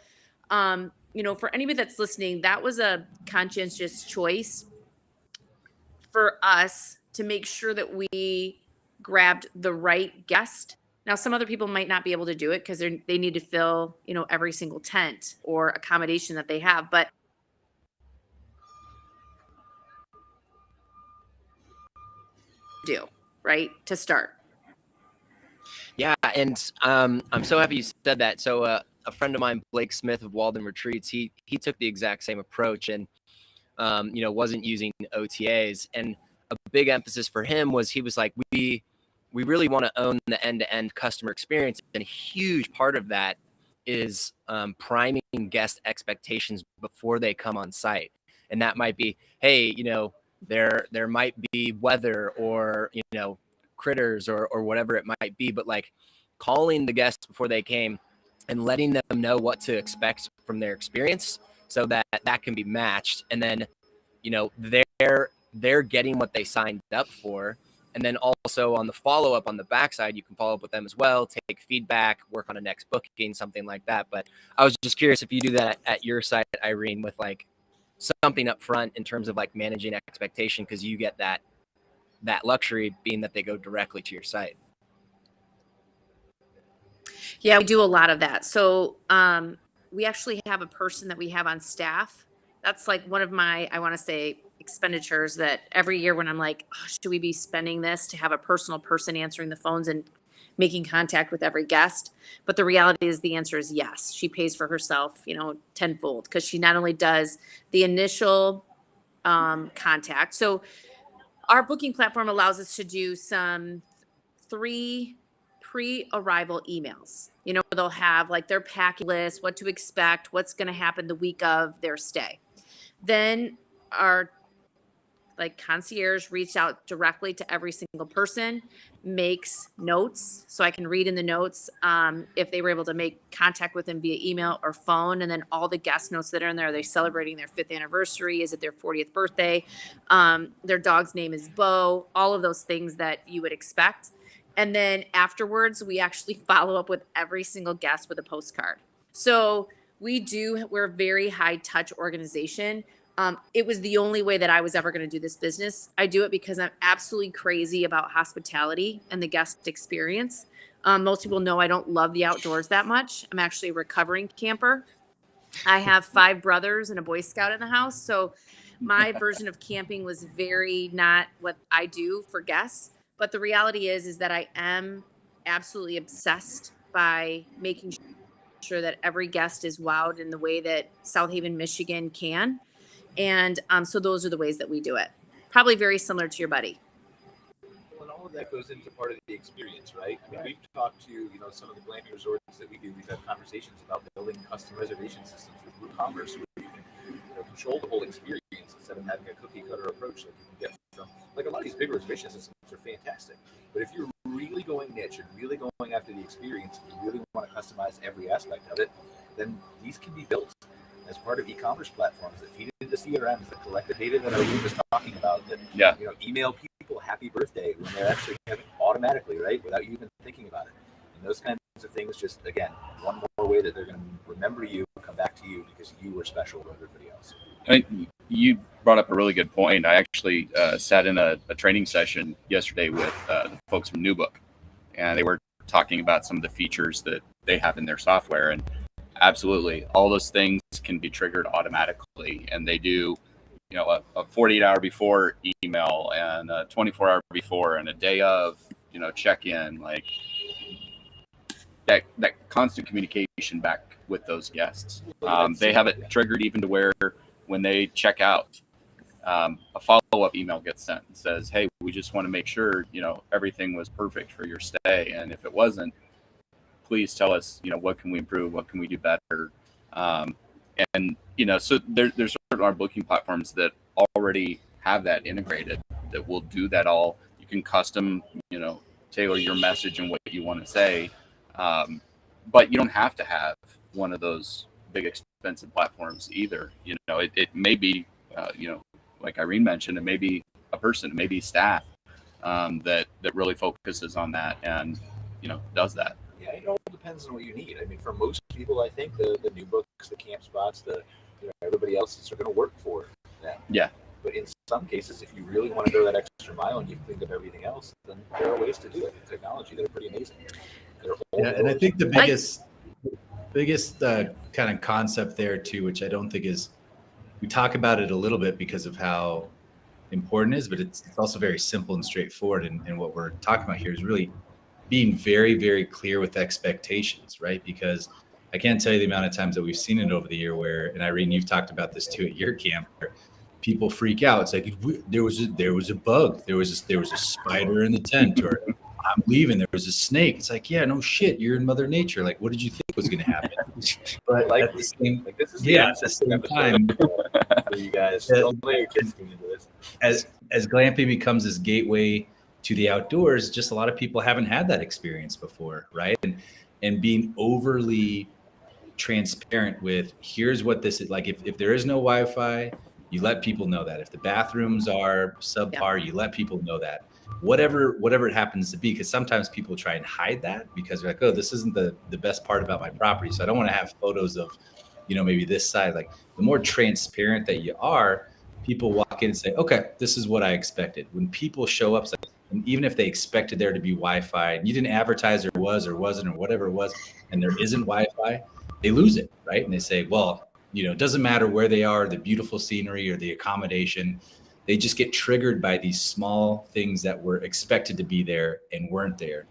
for anybody that's listening, that was a conscientious choice for us to make sure that we grabbed the right guest. Now, some other people might not be able to do it because they need to fill, every single tent or accommodation that they have, but do, right, to start. Yeah, and I'm so happy you said that. So a friend of mine, Blake Smith of Walden Retreats, he took the exact same approach and wasn't using OTAs. And a big emphasis for him was he was like, we really want to own the end-to-end customer experience, and a huge part of that is priming guest expectations before they come on site. And that might be, hey, there might be weather or critters or whatever it might be, but like calling the guests before they came and letting them know what to expect from their experience so that can be matched. And then they're getting what they signed up for. And then also on the follow-up on the backside, you can follow up with them as well, take feedback, work on a next booking, something like that. But I was just curious if you do that at your site, Irene, with like something up front in terms of like managing expectation, because you get that luxury being that they go directly to your site. Yeah, we do a lot of that. So we actually have a person that we have on staff. That's like one of my, I want to say, expenditures that every year when I'm like, oh, should we be spending this to have a personal person answering the phones and making contact with every guest? But the reality is the answer is yes. She pays for herself, tenfold, because she not only does the initial contact. So our booking platform allows us to do some 3 pre-arrival emails. They'll have like their packing list, what to expect, what's going to happen the week of their stay. Then our concierge reached out directly to every single person, makes notes so I can read in the notes if they were able to make contact with them via email or phone, and then all the guest notes that are in there. Are they celebrating their 5th anniversary? Is it their 40th birthday? Their dog's name is Bo. All of those things that you would expect. And then afterwards, we actually follow up with every single guest with a postcard. So we're a very high touch organization. It was the only way that I was ever going to do this business. I do it because I'm absolutely crazy about hospitality and the guest experience. Most people know I don't love the outdoors that much. I'm actually a recovering camper. I have 5 brothers and a Boy Scout in the house. So my version of camping was very not what I do for guests. But the reality is that I am absolutely obsessed by making sure that every guest is wowed in the way that South Haven, Michigan can. And so those are the ways that we do it. Probably very similar to your buddy. Well, and all of that goes into part of the experience, right? I mean, we've talked to, some of the glamping resorts that we do. We've had conversations about building custom reservation systems with WooCommerce where you can control the whole experience instead of having a cookie cutter approach that you can get from. Like a lot of these big reservation systems are fantastic. But if you're really going niche and really going after the experience, and you really want to customize every aspect of it, then these can be built as part of e-commerce platforms that feed into CRMs that collect the data that Irene was talking about, that email people happy birthday when they're actually having automatically, right, without you even thinking about it. And those kinds of things, just again, one more way that they're going to remember you, come back to you because you were special to everybody else. You brought up a really good point. I actually sat in a training session yesterday with the folks from New Book, and they were talking about some of the features that they have in their software. And absolutely, all those things can be triggered automatically, and they do, a 48-hour before email and a 24-hour before and a day of, check-in, like that constant communication back with those guests. They have it triggered even to where when they check out, a follow-up email gets sent and says, hey, we just want to make sure, everything was perfect for your stay. And if it wasn't, please tell us, what can we improve? What can we do better? So there's certain our booking platforms that already have that integrated that will do that all. You can custom, tailor your message and what you want to say. But you don't have to have one of those big expensive platforms either. It may be, like Irene mentioned, it may be a person, it may be staff that really focuses on that and, does that. Yeah, it all depends on what you need. I mean, for most people, I think the new books, the camp spots, everybody else is going to work for them. Yeah. But in some cases, if you really want to go that extra mile and you've cleaned up everything else, then there are ways to do it with technology that are pretty amazing. Yeah, and I think the biggest kind of concept there too, which I don't think is, we talk about it a little bit because of how important it is, but it's also very simple and straightforward. And what we're talking about here is really being very, very clear with expectations, right? Because I can't tell you the amount of times that we've seen it over the year where, and Irene, you've talked about this too at your camp, where people freak out. It's like, there was a bug, there was a spider in the tent, or I'm leaving, there was a snake. It's like, yeah, no shit, you're in Mother Nature. Like, what did you think was going to happen? But like, at the same, like this is at the same time, for you guys. Don't let your kids get into this. As glamping becomes this gateway to the outdoors, just a lot of people haven't had that experience before, right? And being overly transparent with, here's what this is like. If there is no Wi-Fi, you let people know that. If the bathrooms are subpar, you let people know that. Whatever it happens to be, because sometimes people try and hide that because they're like, oh, this isn't the best part about my property, so I don't want to have photos of, maybe this side. Like, the more transparent that you are, people walk in and say, okay, this is what I expected. When people show up, and even if they expected there to be Wi-Fi, and you didn't advertise there was or wasn't or whatever it was, and there isn't Wi-Fi, they lose it, right? And they say, well, it doesn't matter where they are, the beautiful scenery or the accommodation. They just get triggered by these small things that were expected to be there and weren't there.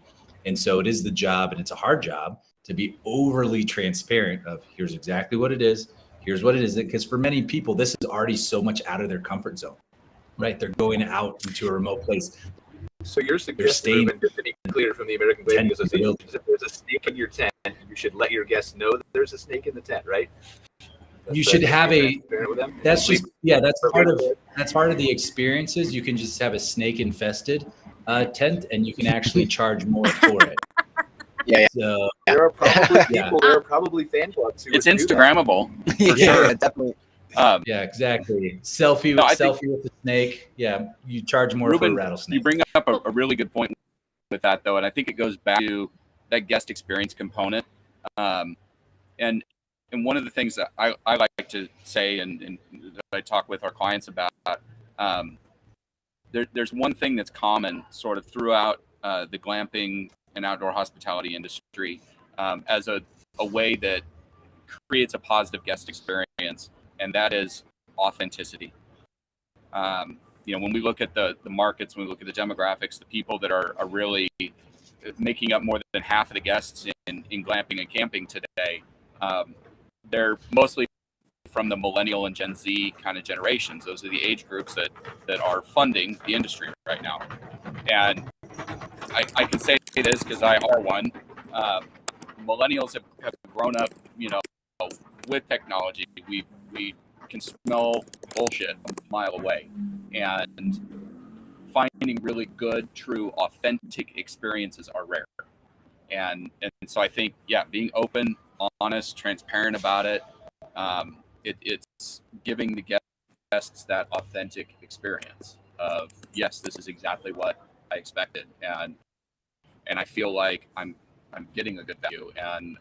And so it is the job, and it's a hard job, to be overly transparent of, here's exactly what it is. Here's what it is. Because for many people, this is already so much out of their comfort zone, right? They're going out into a remote place. So you're suggesting, Ruben, just to be clear from the American Glamping Association, if there's a snake in your tent, you should let your guests know that there's a snake in the tent, right? You should have that's part of the experiences. You can just have a snake infested tent, and you can actually charge more for it. Yeah. So, there are probably people, there are probably fan clubs who It's Instagrammable. For sure. Definitely. Yeah, exactly. Selfie with the snake. Yeah, you charge more Ruben, for a rattlesnake. You bring up a really good point with that, though, and I think it goes back to that guest experience component. And one of the things that I like to say and that I talk with our clients about, there's one thing that's common sort of throughout the glamping and outdoor hospitality industry as a way that creates a positive guest experience, and that is authenticity. When we look at the markets, when we look at the demographics, the people that are really making up more than half of the guests in glamping and camping today, they're mostly from the millennial and Gen Z kind of generations. Those are the age groups that are funding the industry right now. And I can say this because I are one. Millennials have grown up, with technology. We can smell bullshit a mile away, and finding really good, true, authentic experiences are rare. And so I think, being open, honest, transparent about it, it's giving the guests that authentic experience of, yes, this is exactly what I expected, and I feel like I'm getting a good value, and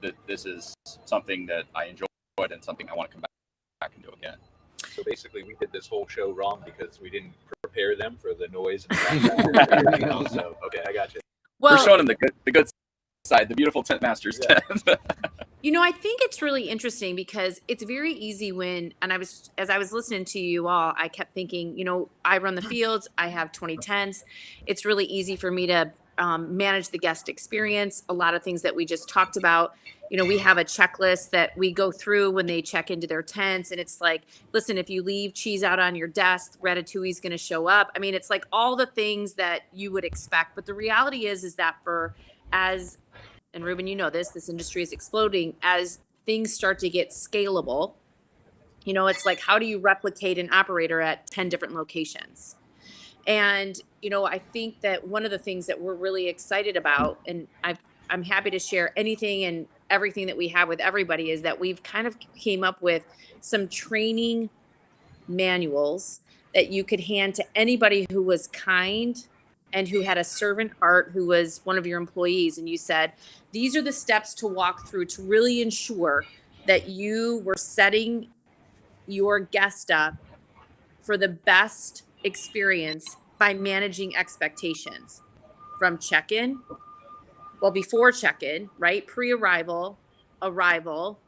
that this is something that I enjoyed and something I want to come back and do again. So basically, we did this whole show wrong because we didn't prepare them for the noise and the everything else. So okay, I got you. We're showing them the good side, the beautiful tent master's tent. I think it's really interesting because it's very easy as I was listening to you all, I kept thinking, I run the fields, I have 20 tents. It's really easy for me to manage the guest experience. A lot of things that we just talked about, we have a checklist that we go through when they check into their tents. And it's like, listen, if you leave cheese out on your desk, Ratatouille's going to show up. I mean, it's like all the things that you would expect. But the reality is that and Ruben, this industry is exploding as things start to get scalable. It's like, how do you replicate an operator at 10 different locations? And, I think that one of the things that we're really excited about, and I'm happy to share anything and everything that we have with everybody, is that we've kind of came up with some training manuals that you could hand to anybody who was kind and who had a servant heart, who was one of your employees. And you said, these are the steps to walk through to really ensure that you were setting your guest up for the best experience by managing expectations from check-in, well, before check-in, right? Pre-arrival, arrival,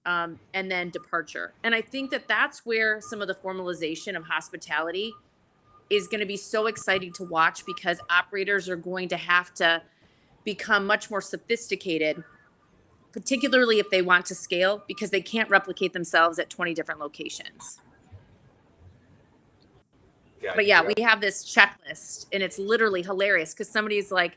and then departure. And I think that that's where some of the formalization of hospitality is going to be so exciting to watch, because operators are going to have to become much more sophisticated, particularly if they want to scale, because they can't replicate themselves at 20 different locations. But yeah, we have this checklist, and it's literally hilarious, because somebody's like,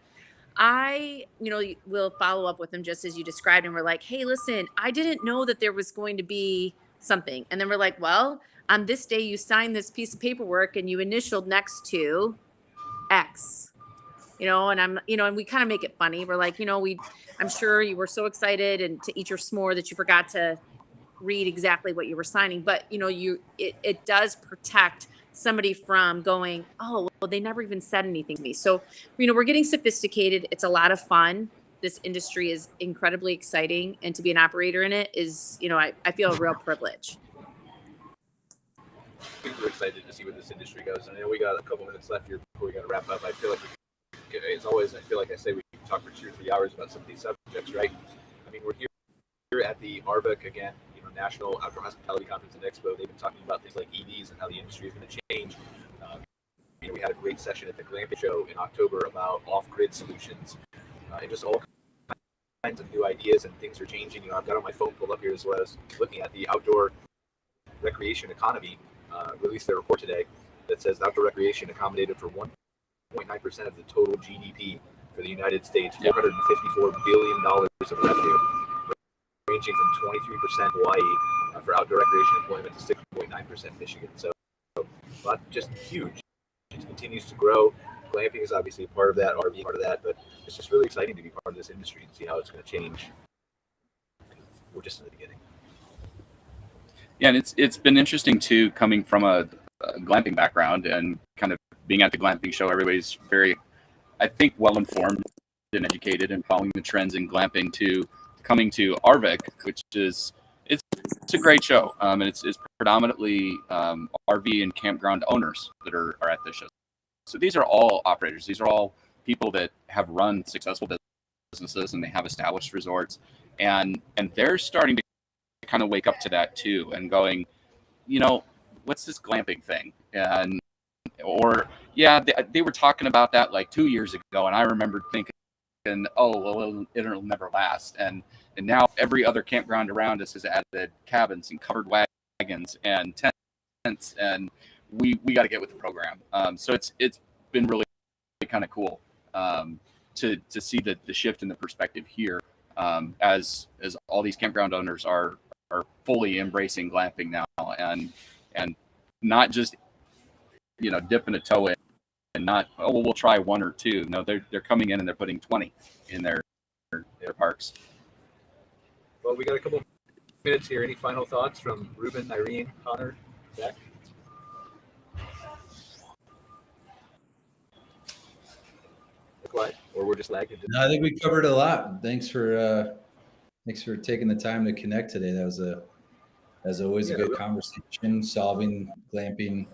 we'll follow up with them just as you described, and we're like, hey, listen, I didn't know that there was going to be something. And then we're like, well, on this day you signed this piece of paperwork and you initialed next to X, and and we kind of make it funny. We're like, I'm sure you were so excited and to eat your s'more that you forgot to read exactly what you were signing. But, it does protect somebody from going, oh, well, they never even said anything to me. So, we're getting sophisticated. It's a lot of fun. This industry is incredibly exciting. And to be an operator in it is, I feel a real privilege. Super excited to see where this industry goes. And I know we got a couple minutes left here before we got to wrap up. I feel like, as always, I say we can talk for 2 or 3 hours about some of these subjects, right? I mean, we're here at the ARVIC again, National Outdoor Hospitality Conference and Expo. They've been talking about things like EVs and how the industry is going to change. We had a great session at the Glamping show in October about off-grid solutions and just all kinds of new ideas, and things are changing. I've got on my phone pulled up here as well as looking at the outdoor recreation economy. Released their report today that says outdoor recreation accommodated for 1.9% of the total GDP for the United States, $454 billion of revenue, ranging from 23% Hawaii for outdoor recreation employment to 6.9% Michigan. So just huge. It continues to grow. Glamping is obviously a part of that, RV part of that, but it's just really exciting to be part of this industry and see how it's going to change. We're just in the beginning. Yeah, and it's been interesting too, coming from a glamping background and kind of being at the glamping show. Everybody's very, I think, well informed and educated and following the trends in glamping, to coming to ARVIC, which is it's a great show. And it's predominantly RV and campground owners that are at this show. So these are all operators. These are all people that have run successful businesses, and they have established resorts, and they're starting to kind of wake up to that too, and going, what's this glamping thing? They were talking about that like 2 years ago, and I remember thinking, oh, well, it'll never last. And now every other campground around us has added cabins and covered wagons and tents, and we got to get with the program. So it's been really kind of cool to see the shift in the perspective here, as all these campground owners are fully embracing glamping now, and not just dipping a toe in, and not, oh, well, we'll try 1 or 2. No, they're coming in and they're putting 20 in their parks. Well, we got a couple minutes here. Any final thoughts from Ruben, Irene, Connor, Zach? Quiet, or we're just lagging? No, I think we covered a lot. Thanks for taking the time to connect today. That was always a good conversation, solving glamping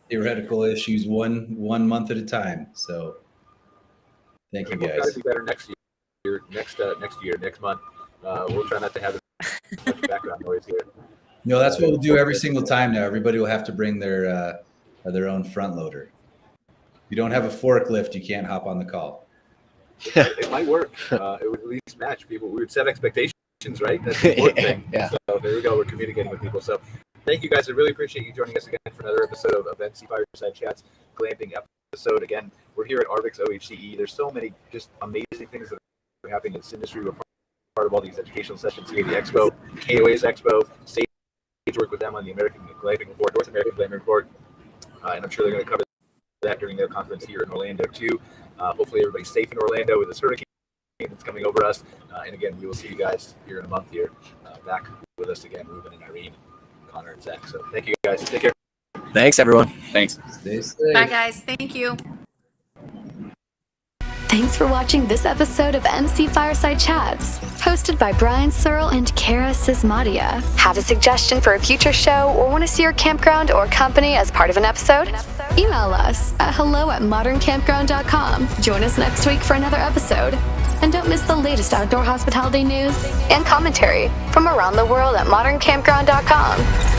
theoretical issues one month at a time. So thank you, guys. We'll try to do better next month. We'll try not to have as much background noise here. No, that's what we'll do every single time now. Everybody will have to bring their own front loader. If you don't have a forklift, you can't hop on the call. It might work. It would at least match people. We would set expectations, right? That's the important thing. Yeah. So there we go. We're communicating with people. So thank you, guys. I really appreciate you joining us again for another episode of MC Fireside Chats Glamping episode. Again, we're here at ARVIC's OHCE. There's so many just amazing things that are happening in this industry. We're part of all these educational sessions here at the Expo, KOA's Expo, stage work with them on the American Glamping Report, North American Glamping Report, and I'm sure they're going to cover that during their conference here in Orlando too. Hopefully everybody's safe in Orlando with this hurricane that's coming over us. And again, we will see you guys here in a month here, back with us again, Ruben and Irene, Connor and Zach. So thank you, guys. Take care. Thanks, everyone. Thanks. Stay safe. Bye, guys. Thank you. Thanks for watching this episode of MC Fireside Chats, hosted by Brian Searl and Cara Csizmadia. Have a suggestion for a future show or want to see your campground or company as part of an episode? Email us at hello@moderncampground.com. Join us next week for another episode. And don't miss the latest outdoor hospitality news and commentary from around the world at moderncampground.com.